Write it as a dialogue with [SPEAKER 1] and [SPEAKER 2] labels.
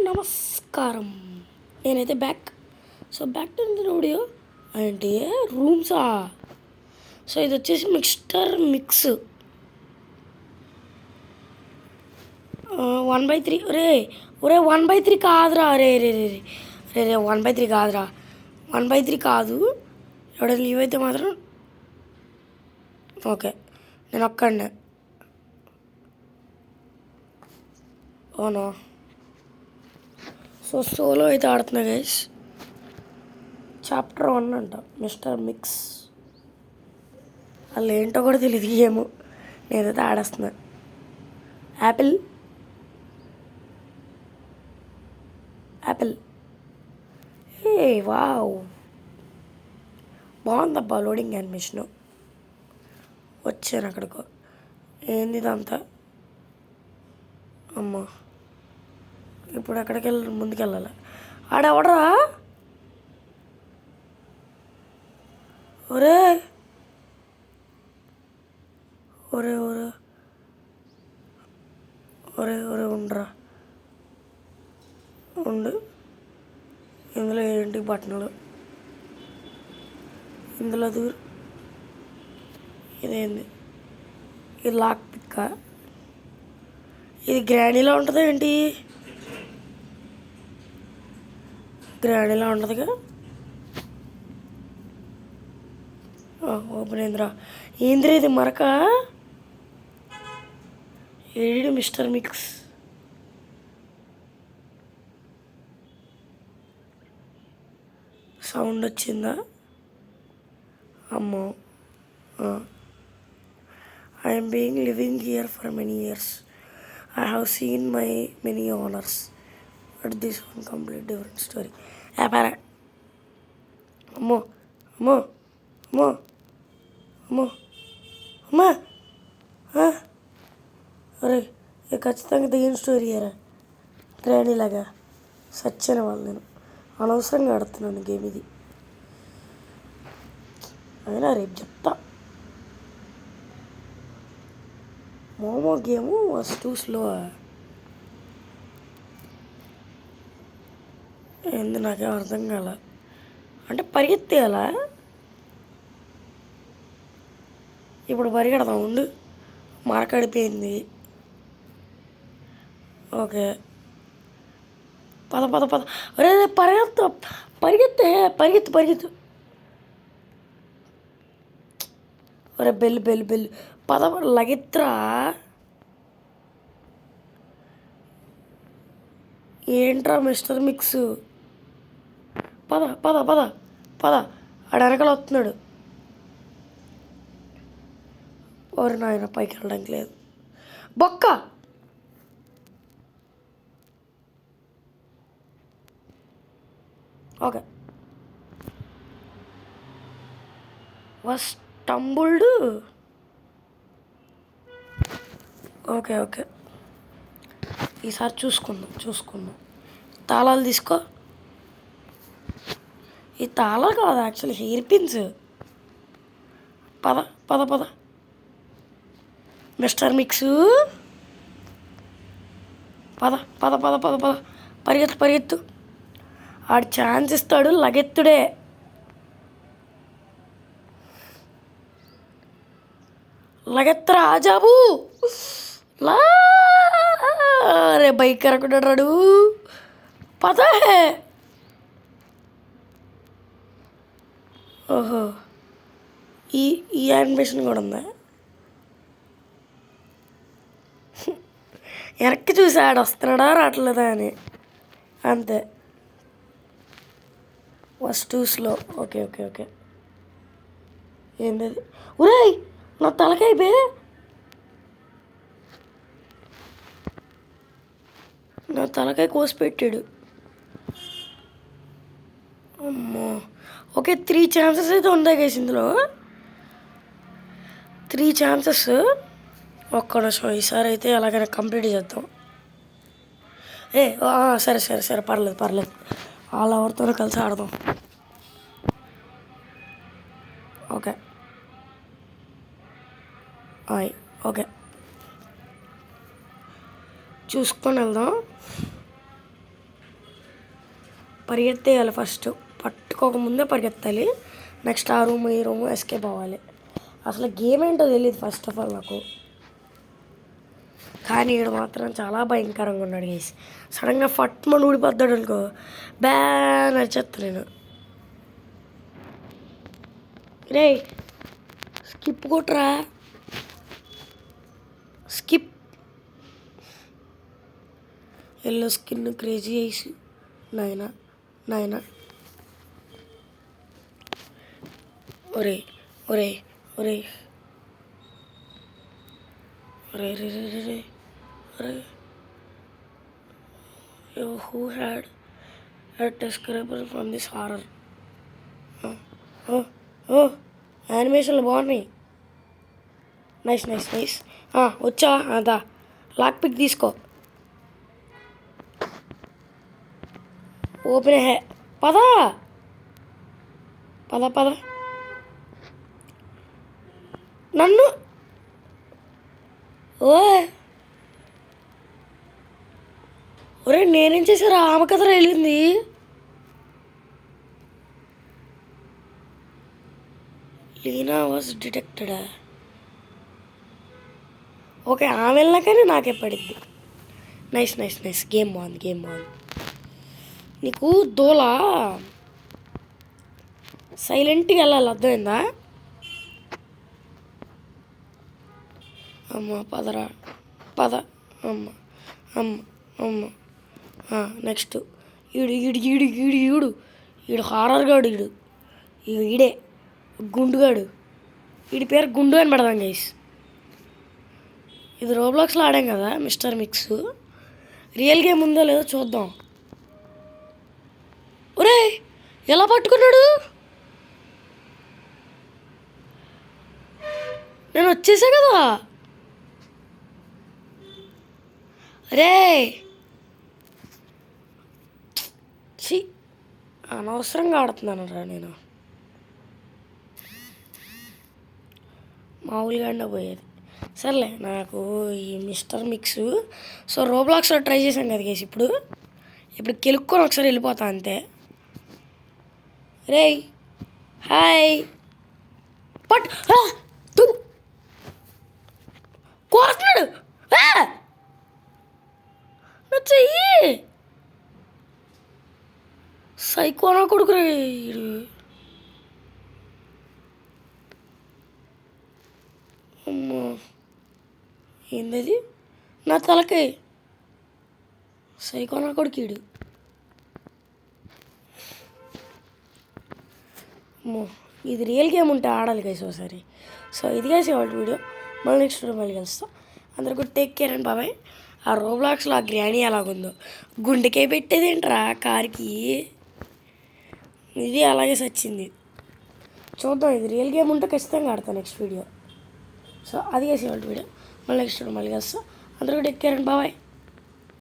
[SPEAKER 1] నమస్కారం. నేనైతే back to the video అంటే రూమ్సా. సో ఇది వచ్చేసి మిక్స్టర్ మిక్స్ 1/3. ఒరే 1/3 కాదురా. రే రే రే రే రే రే 1/3 కాదురా. 1/3 కాదు. ఎవడైనా లీవ్ అయితే మాత్రం ఓకే. నేను ఒక్కడినే. అవునా. సో సోలో అయితే ఆడుతున్నా గైస్. చాప్టర్ 1 అంట మిస్టర్ మిక్స్. వాళ్ళు ఏంటో కూడా తెలియదు ఏమో. నేనైతే ఆడేస్తున్నా. యాపిల్ ఏ వావ్, బాగుందబ్బా లోడింగ్ యానిమేషను. వచ్చాను అక్కడికో. ఏంది ఇదంతా? అమ్మా, ఇప్పుడు ఎక్కడికి ముందుకెళ్ళాలి. ఆడెవడరా? ఒరే ఒరే ఒరే ఒరే ఒరే ఉండరా ఉండు. ఇందులో ఏంటి బట్టన్లు? ఇందులో దూరు. ఇదేంది? ఇది లాక్ పిక్క. ఇది గ్రానీలో ఉంటుంది ఏంటి? గ్రానీలో ఉంటుందిగా. ఓపెన్ అయిందిరా. ఏంద్రా ఇది మరక? AD mister mix. సౌండ్ వచ్చిందా? అమ్మో. I'm being living here for many years. I have seen my many owners but this one complete different story. వ్యాపారా. అమ్మో అమ్మో అమ్మో అమ్మో అమ్మా. అరే ఇది ఖచ్చితంగా దిగిన స్టోరీ అరా. గ్రానీలాగా సచ్చిన వాళ్ళు. నేను అనవసరంగా ఆడుతున్నాను గేమ్ ఇది. అయినా రేపు చెప్తా. Momo game was too slow. ఏంది నాకేం అర్థం కాల. అంటే పరిగెత్తేయాలా? ఇప్పుడు పరిగెడదాం ఉండు. మార్కడిపోయింది. ఓకే పద పద పద. అరే పరిగెత్తు. అరే బెల్లు పద లగెత్తురా. ఏంట్రా మిస్టర్ మిక్స్? పద పద పద పద. ఆడ వెనకాల వస్తున్నాడు. ఓరి నాయన, పైకి వెళ్ళడానికి లేదు. బొక్క. Okay was stumbled. ఓకే ఈసారి చూసుకుందాం. తాళాలు తీసుకో. ఈ తాళాలు కాదు యాక్చువల్లీ హెయిర్ పిన్స్. పద మిస్టర్ మిక్స్. పద పరిగెత్తు. ఆడు ఛాన్స్ ఇస్తాడు. లగెత్తుడే. లగెత్తరా జాబు. రే బైక్ ఎరకున్నాడు. పద. ఓహో, ఈ యానిమేషన్ కూడా ఉందా? వెనక్కి చూసి ఆడు వస్తున్నాడా రావట్లేదా అని అంతే. Was too slow. ఓకే ఏంది అది? ఒరేయ్ నా తలకాయ బే. నా తలకాయ కోసి పెట్టాడు. అమ్మో. ఓకే 3 ఛాన్సెస్ అయితే ఉన్నాయి గైస్ ఇందులో. 3 ఛాన్సెస్. ఒక్క నిమిషం. ఈసారి అయితే ఎలాగైనా కంప్లీట్ చేద్దాం. సరే పర్లేదు. వాళ్ళ ఎవరితోనో కలిసి ఆడదాం. ఓకే ఓకే చూసుకొని వెళ్దాం. పరిగెత్తేయాలి ఫస్ట్, పట్టుకోకముందే పరిగెత్తాలి. నెక్స్ట్ ఆ రూమ్ ఈ రూము ఎస్కేప్ అవ్వాలి. అసలు గేమ్ ఏంటో తెలియదు ఫస్ట్ ఆఫ్ ఆల్ నాకు. కానీ ఈడు మాత్రం చాలా భయంకరంగా ఉన్నాడు గేసి. సడన్గా ఫట్మని ఊడిపోద్దాడు అనుకో, నడిచేస్తా నేను. రే స్కిప్ కొట్రా, స్కిప్. ఎల్లో స్కిన్ క్రేజీ వేసి నాయన. ఒరే ఒరే ఒరే ఒరే రే రే రే రే ఒరే. Who had describer from this horror? యానిమేషన్లు బాగున్నాయి. నైస్. వచ్చా అదా, లాక్ పిక్ తీసుకో. ఓపెన్ హే, పద. నన్ను ఒరే నేనేం చేశారా? ఆమె కథ వెళ్ళింది. లీనా వాజ్ డిటెక్టెడా? ఓకే, ఆమె వెళ్ళినాకనే నాకే పడింది. నైస్. గేమ్ బాగుంది. నీకు దోలా సైలెంట్గా వెళ్ళాలి, అర్థమైందా? అమ్మ పదరా, పద. అమ్మ. నెక్స్ట్ ఈడు హారర్ గాడు. ఈడే గుండుగాడు. వీడి పేరు గుండు అని పెడదాం గైస్. ఇది రోబ్లాక్స్లో ఆడాం కదా, మిస్టర్ మిక్స్. రియల్ గేమ్ ఉందో లేదో చూద్దాం. ఒరే ఎలా పట్టుకున్నాడు? నేను వచ్చేసా కదా. రే అనవసరంగా ఆడుతున్నాను రా నేను. మామూలుగానే పోయేది. సర్లే, నాకు ఈ మిస్టర్ మిక్స్. సో రోబ్లాక్స్లో ట్రై చేశాం కదా కేసు. ఇప్పుడు కెలుక్కొని ఒకసారి వెళ్ళిపోతా అంతే. రే హాయ్ పట్ కోస్తున్నాడు. చెయ్యి సైకోనా కొడుకురా. అమ్మో ఏందది నా తలకాయ. సైకోనా కొడుకీడు. అమ్మో ఇది రియల్ గేమ్ ఉంటే ఆడాలి కైసి ఒకసారి. సో ఇది కలిసి వాళ్ళ వీడియో. మళ్ళీ నెక్స్ట్ వీడియో మళ్ళీ కలుస్తాం. అందరికీ టేక్ కేర్ అండి బాబాయ్. ఆ రోబ్లాక్స్లో ఆ గ్రానీ ఎలాగుందో, గుండెకే పెట్టేదేంట్రా కార్కి. ఇది అలాగే సచ్చింది. చూద్దాం, ఇది రియల్ గేమ్ ఉంటే ఖచ్చితంగా ఆడతాను నెక్స్ట్ వీడియో. సో అది చేసి వాళ్ళ వీడియో. మళ్ళీ నెక్స్ట్ వీడియో మళ్ళీ కలుస్తాం. అందరికీ టేక్ కేర్ అండి బాబాయ్.